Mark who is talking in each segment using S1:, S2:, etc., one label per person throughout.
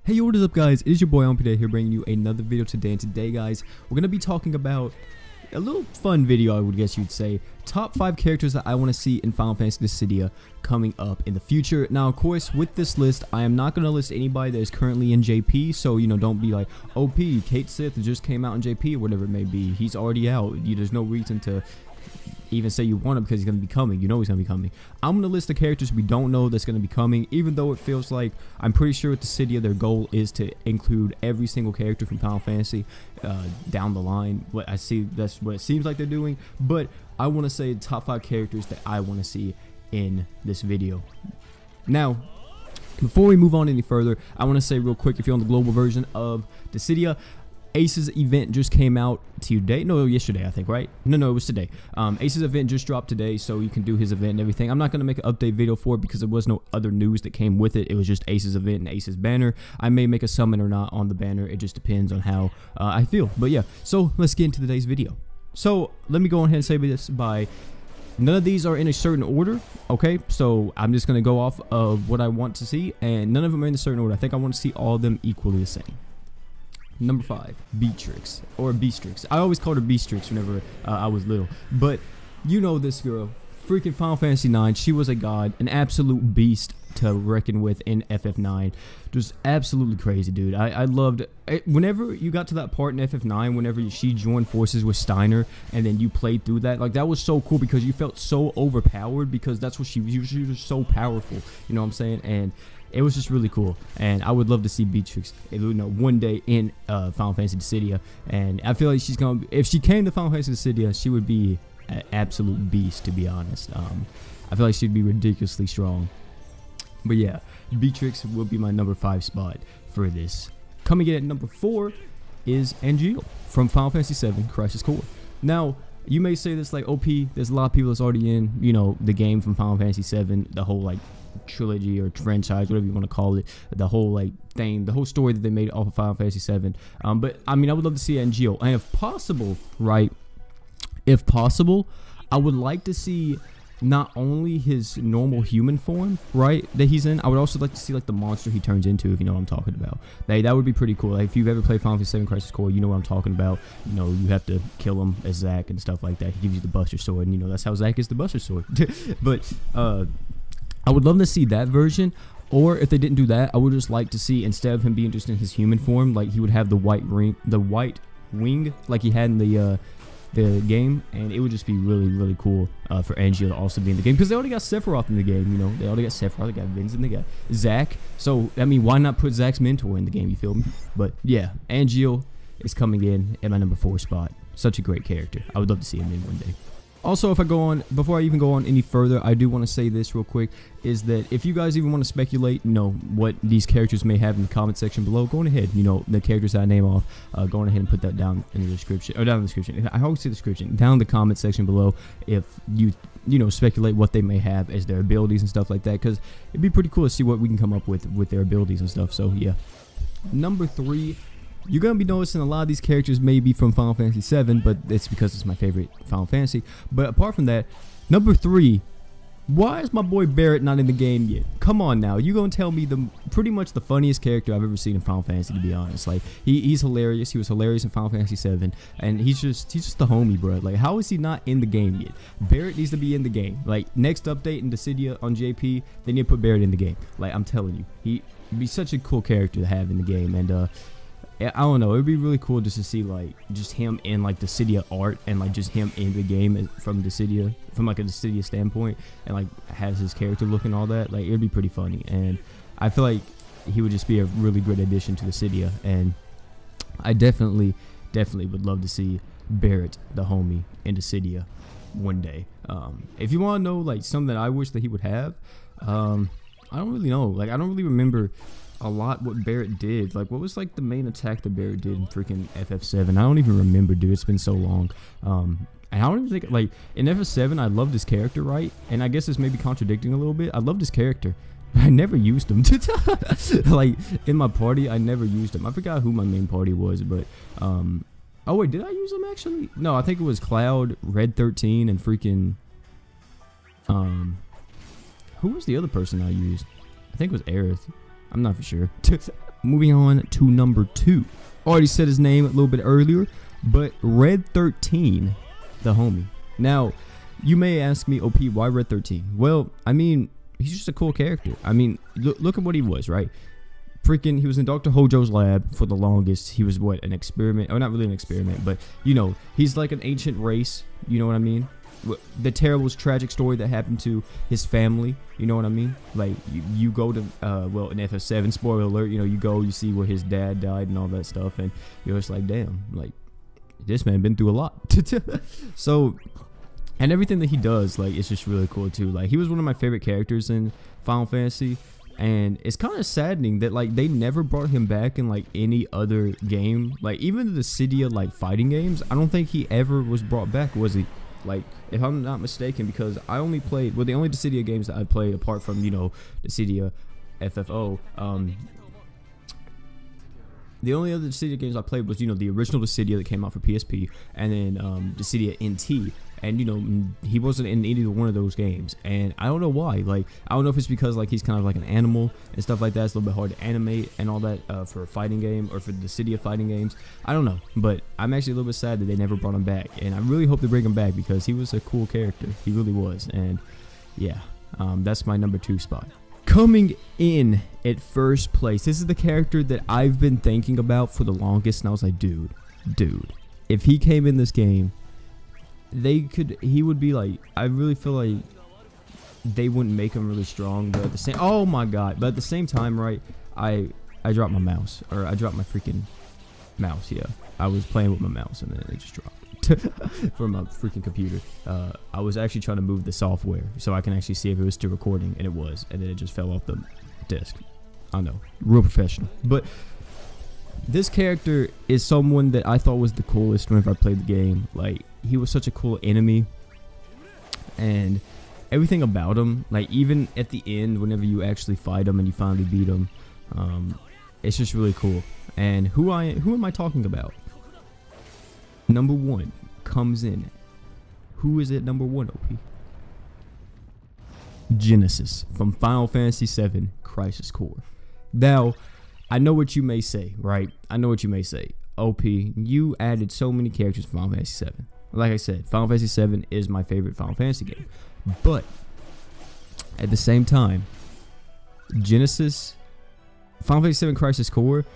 S1: Hey, what is up, guys? It is your boy Omnia here, bringing you another video today. And today, guys, we're gonna be talking about a little fun video, I would guess you'd say. Top 5 characters that I want to see in Final Fantasy Dissidia coming up in the future. Now, of course, with this list, I am not gonna list anybody that is currently in JP. So, you know, don't be like, OP, Kate Sith just came out in JP or whatever it may be. He's already out. There's no reason to even say you want him because he's going to be coming. You know he's going to be coming. I'm going to list the characters we don't know that's going to be coming, even though it feels like I'm pretty sure with Dissidia their goal is to include every single character from Final Fantasy down the line. What I see, that's what it seems like they're doing. But I want to say top 5 characters that I want to see in this video. Now, before we move on any further, I want to say real quick, if you're on the global version of Dissidia, Ace's event just came out today. No, yesterday, I think, right? No, it was today. Ace's event just dropped today, so you can do his event and everything. I'm not going to make an update video for it because there was no other news that came with it. It was just Ace's event and Ace's banner. I may make a summon or not on the banner. It just depends on how I feel. But yeah, so let's get into today's video. So let me go ahead and say this by... None of these are in a certain order, okay? So I'm just going to go off of what I want to see, and none of them are in a certain order. I think I want to see all of them equally the same. Number 5, Beatrix, or Beastrix. I always called her Beastrix whenever I was little. But you know this girl, freaking Final Fantasy 9. She was a god, an absolute beast to reckon with in FF9. Just absolutely crazy, dude. I loved it. Whenever you got to that part in FF9, whenever she joined forces with Steiner, and then you played through that, like, that was so cool because you felt so overpowered because that's what she was just so powerful. You know what I'm saying? And it was just really cool, and I would love to see Beatrix, you know, one day in Final Fantasy Dissidia. And I feel like she's gonna, if she came to Final Fantasy Dissidia, she would be an absolute beast, to be honest. I feel like she'd be ridiculously strong. But yeah, Beatrix will be my number 5 spot for this. Coming in at number 4 is Angeal from Final Fantasy VII Crisis Core. Now, you may say this like, OP, there's a lot of people that's already in, you know, the game from Final Fantasy VII, the whole like trilogy or franchise, whatever you want to call it, the whole like thing, the whole story that they made off of Final Fantasy VII. But I mean, I would love to see Angeal, and if possible, right, if possible, I would like to see not only his normal human form, right, that he's in. I would also like to see like the monster he turns into, if you know what I'm talking about. That would be pretty cool. Like, if you've ever played Final Fantasy VII Crisis Core, you know what I'm talking about. You know, you have to kill him as Zack and stuff like that. He gives you the Buster Sword, and you know that's how Zack is the Buster Sword. But I would love to see that version. Or if they didn't do that, I would just like to see, instead of him being just in his human form, like he would have the white wing like he had in the game, and it would just be really cool for Angeal to also be in the game, because they already got Sephiroth in the game. You know, they already got Sephiroth, they got Vincent, they got Zack. So I mean, why not put Zack's mentor in the game? You feel me? But yeah, Angeal is coming in at my number 4 spot. Such a great character. I would love to see him in one day. Also, if I go on, before I even go on any further, I do want to say this real quick, is that if you guys even want to speculate, you know, what these characters may have in the comment section below, go on ahead, you know, the characters that I name off, go on ahead and put that down in the description, or down in the description. I always say description, down in the comment section below, if you know, speculate what they may have as their abilities and stuff like that, because it'd be pretty cool to see what we can come up with their abilities and stuff. So yeah. Number 3. You're going to be noticing a lot of these characters may be from Final Fantasy VII, but it's because it's my favorite Final Fantasy. But apart from that, number 3, why is my boy Barret not in the game yet? Come on now, you going to tell me pretty much the funniest character I've ever seen in Final Fantasy, to be honest. Like, he's hilarious. He was hilarious in Final Fantasy VII, and he's just the homie, bro. Like, how is he not in the game yet? Barret needs to be in the game. Like, next update in Dissidia on JP, they need to put Barret in the game. Like, I'm telling you, he'd be such a cool character to have in the game. And I don't know, it'd be really cool just to see like just him in like Dissidia art, and like just him in the game from Dissidia, from like a Dissidia standpoint, and like has his character look and all that. Like, it'd be pretty funny, and I feel like he would just be a really great addition to Dissidia. And I definitely would love to see Barret, the homie, in Dissidia one day. If you want to know like something that I wish that he would have, I don't really know. Like, I don't really remember a lot what Barret did. Like, what was like the main attack that Barret did in freaking FF7? I don't even remember, dude. It's been so long. And I don't even think, like, in FF7 I loved his character, right? And I guess it's maybe contradicting a little bit. I loved his character. I never used him. Like, in my party, I never used him. I forgot who my main party was, but oh wait, did I use him actually? No, I think it was Cloud, Red 13, and freaking who was the other person I used? I think it was Aerith. I'm not for sure. moving on to number 2. Already said his name a little bit earlier, but Red 13, the homie. Now, you may ask me, OP, why Red 13? Well, I mean, he's just a cool character. I mean, look at what he was, right? Freaking, he was in Dr. Hojo's lab for the longest. He was what, an experiment? Oh, not really an experiment, but you know, he's like an ancient race. You know what I mean? The terrible, tragic story that happened to his family. You know what I mean? Like you go to well, in FF7, spoiler alert. You know, you go, you see where his dad died and all that stuff, and you're just like, damn, like this man been through a lot. So, and everything that he does, like, it's just really cool too. Like, he was one of my favorite characters in Final Fantasy. And it's kind of saddening that like they never brought him back in like any other game. Like even the Dissidia like fighting games, I don't think he ever was brought back, was he? Like, if I'm not mistaken, because I only played, well, the only Dissidia games that I played apart from, you know, Dissidia FFO, the only other Dissidia games I played was, you know, the original Dissidia that came out for PSP, and then Dissidia NT. And, you know, he wasn't in either one of those games. And I don't know why. Like, I don't know if it's because, like, he's kind of like an animal and stuff like that. It's a little bit hard to animate and all that for a fighting game or for the Dissidia fighting games. I don't know. But I'm actually a little bit sad that they never brought him back. And I really hope they bring him back because he was a cool character. He really was. And, yeah, that's my number 2 spot. Coming in at first place, this is the character that I've been thinking about for the longest. And I was like, dude, if he came in this game, he would be like, I really feel like they wouldn't make him really strong, but at the same, oh my god, but at the same time, right, I dropped my mouse, or I dropped my freaking mouse. Yeah, I was playing with my mouse and then it just dropped from my freaking computer. I was actually trying to move the software so I can actually see if it was still recording, and it was, and then it just fell off the disc. I know, real professional. But this character is someone that I thought was the coolest whenever I played the game. Like, he was such a cool enemy, and everything about him, like even at the end whenever you actually fight him and you finally beat him, it's just really cool. And who am I talking about? Number 1 comes in. Who is it? Number 1, OP? Genesis from Final Fantasy VII Crisis Core. Now, I know what you may say, right? I know what you may say. OP, you added so many characters to Final Fantasy VII. Like I said, Final Fantasy VII is my favorite Final Fantasy game. But at the same time, Genesis, Final Fantasy VII Crisis Core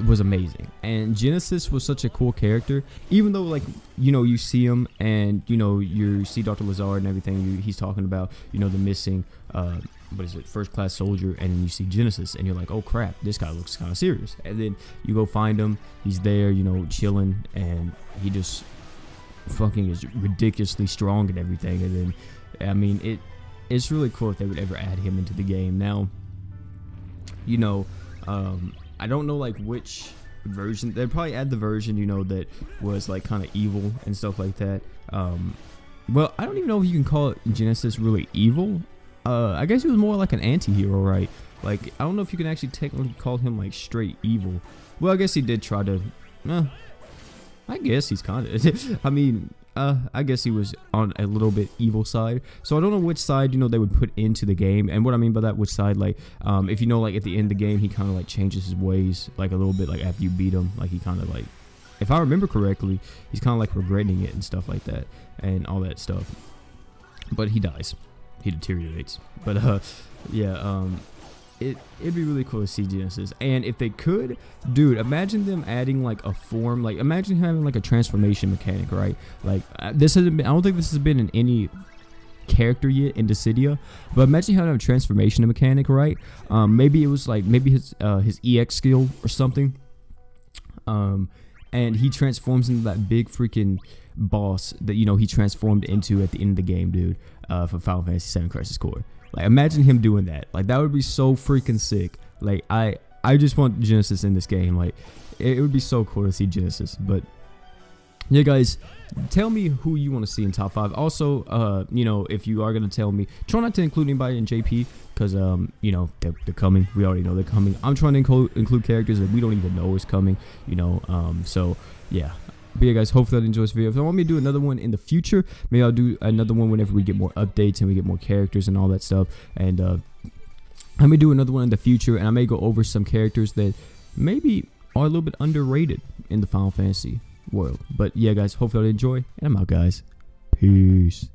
S1: was amazing. And Genesis was such a cool character. Even though, like, you know, you see him and, you know, you see Dr. Lazard and everything. He's talking about, you know, the missing, what is it, first class soldier, and you see Genesis and you're like, oh crap, this guy looks kind of serious. And then you go find him, he's there, you know, chilling, and he just fucking is ridiculously strong and everything. And then, I mean, it's really cool if they would ever add him into the game. Now, you know, I don't know like which version. They'd probably add the version, you know, that was like kind of evil and stuff like that. Well, I don't even know if you can call it Genesis really evil. I guess he was more like an anti-hero, right? Like, I don't know if you can actually technically call him like straight evil. Well, I guess he did try to, I guess he's kind of, I mean, I guess he was on a little bit evil side. So I don't know which side, you know, they would put into the game. And what I mean by that, which side, like, if you know, like at the end of the game, he kind of like changes his ways, like a little bit, like after you beat him, like he kind of like, if I remember correctly, he's kind of like regretting it and stuff like that and all that stuff. But he dies. He deteriorates. But yeah, it'd be really cool to see Genesis. And if they could, dude, imagine them adding like a form, like imagine having like a transformation mechanic, right? Like this hasn't been, I don't think this has been in any character yet in Dissidia, but imagine having a transformation mechanic, right? Maybe it was like maybe his EX skill or something, and he transforms into that big freaking boss that, you know, he transformed into at the end of the game, dude, for Final Fantasy VII Crisis Core. Like, imagine him doing that. Like, that would be so freaking sick. Like, I just want Genesis in this game. Like, it would be so cool to see Genesis. But yeah, guys, tell me who you want to see in top 5. Also, you know, if you are gonna tell me, try not to include anybody in JP, because you know, they're coming. We already know they're coming. I'm trying to include characters that we don't even know is coming, you know. So yeah. But yeah, guys, hopefully you enjoyed this video. If you want me to do another one in the future, maybe I'll do another one whenever we get more updates and we get more characters and all that stuff. And I may do another one in the future, and I may go over some characters that maybe are a little bit underrated in the Final Fantasy world. But yeah, guys, hopefully you enjoy, and I'm out, guys. Peace.